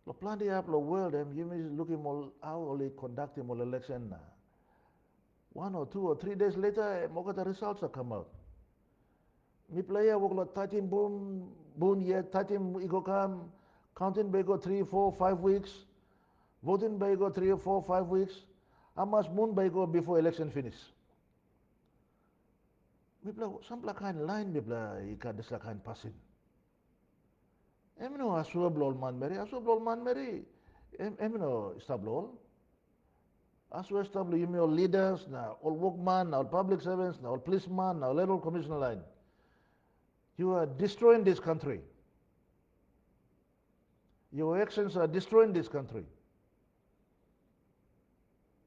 Lo plan the up lo world and you may looking more how only conducting more election na. 1 or 2 or 3 days later more the results are come out. Me player work lo 13 boom yeah 13 ego come counting by go 3 4 5 weeks voting by go 3 or 4 5 weeks how much moon by go before election finish me play some kind line me play you can this kind passing emno asu blol man meri emno stablol asu stable you mean leaders na all workman all public servants na all policeman na all level commissioner line you are destroying this country. Your actions are destroying this country.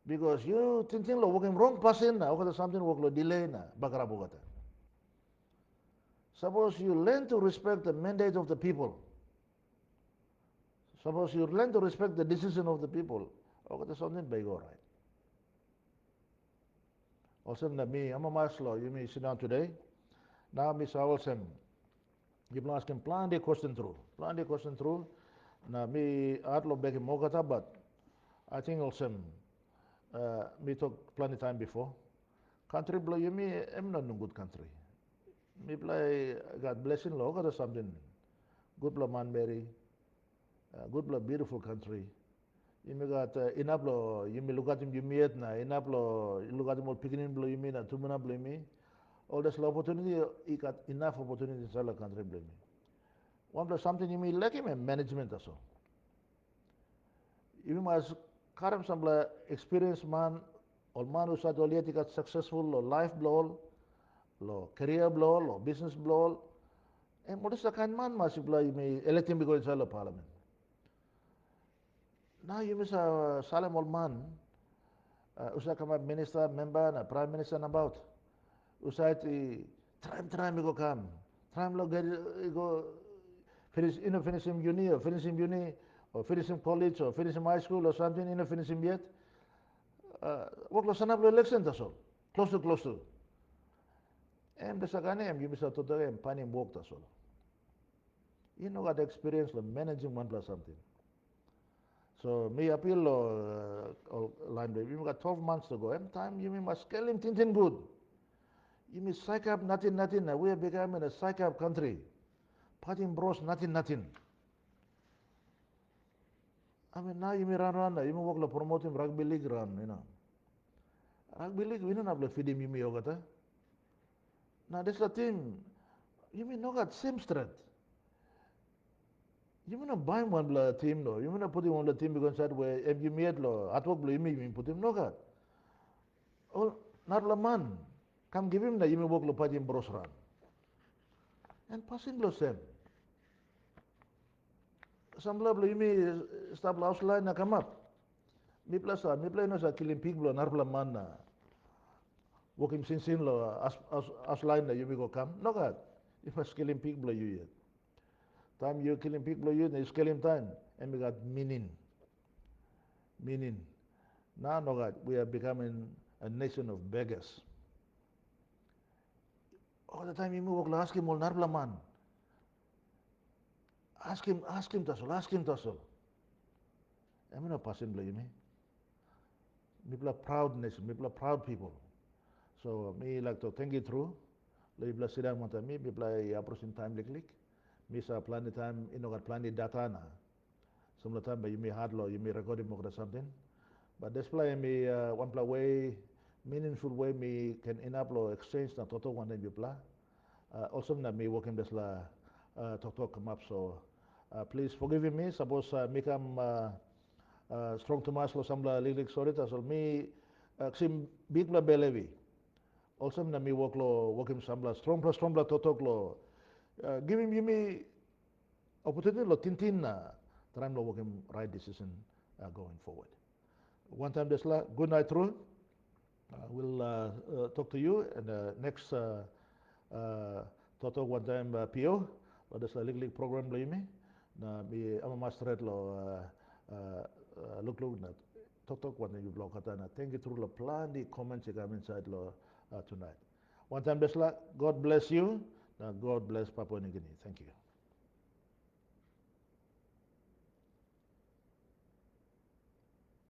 Because you thinking lo working wrong person na o something work lo delay na bakara bugata. Suppose you learn to respect the mandate of the people. Suppose you learn to respect the decision of the people. O something by go right. Also na me, I'm a maslo, you may sit down today. Now Miss Awalsem, you can ask him plan the question through. Plan the question through. Na me atlo beki mogata but I think also me talk plenty time before. Country blow you me am not no good country. Me play God blessing lo got something. Good blow man Mary. Good blow beautiful country. You me got enough lo you me look at him you meet na enough lo look at him all picking blow you me na tumuna blow me. All this opportunity he got enough opportunity in the country blow me. One plus something you mean like him management also. You must current some experienced man or man who said only got successful or life blow, or career blow, or business blow. And what is the kind man must you may elect him because it's parliament. Now you miss a Salem old man, usa come minister, member, and prime minister about. Usa try me go come. Try me get go finish finish him uni or finish him uni or finish him college or finish him high school or something, finish him yet. Work lo sanap election that's all. Close to. And the sakane you miss out to the panim work that's all. You know got experience of managing one plus something. So me appeal line baby, you got 12 months to go. Every time you must scale him tintin good. You mean psych up nothing. We are becoming a psych up country. Parting bros nothing. I mean now you may run, you may work la promoting rugby league run, you know. Rugby league we don't have to feed him you may yogata. Now that's the team. You mean no got same strength. You mean not buy one bla team no. You mean not put him on the team because that way if you made lo at work bla you mean put him no got. Oh not la man. Come give him the you may work lo parting bros run. And passing lo same. Some bla you may stop house line na come up. Mi play no sa killing pig bla nar bla man na. Working since lo as line na you may go come. No got. You must killing pig bla you yet. Time you killing pig bla you na is killing time. And we got meaning. Now no got. We are becoming a nation of beggars. All the time you move ask him all nar bla man. Ask him tasol. I'm not passing bla you me. People are proud nation, people are proud people. So me like to thank you through. People sit down with me, people are approaching time like. Me sa plan the time, got plan the data na. Some of the time you may hard law, you may record it more or something. But display me one play way, meaningful way me can enable exchange na toto one day you play. Also na me working this la toto come up. So please forgive me. Suppose me come strong to mas lo samla lilik sorry so me sim big la belevi. Also na me work him samla strong la toto lo. Give me opportunity lo tintin na trying to work him right decision going forward. One time this la good night through. We'll talk to you in the next toto one time PO. This la league program lo me na me ama master lo look na talk one you block katana. Thank you through the plan the comments you come inside lo tonight. One time this la God bless you. God bless Papua New Guinea. Thank you.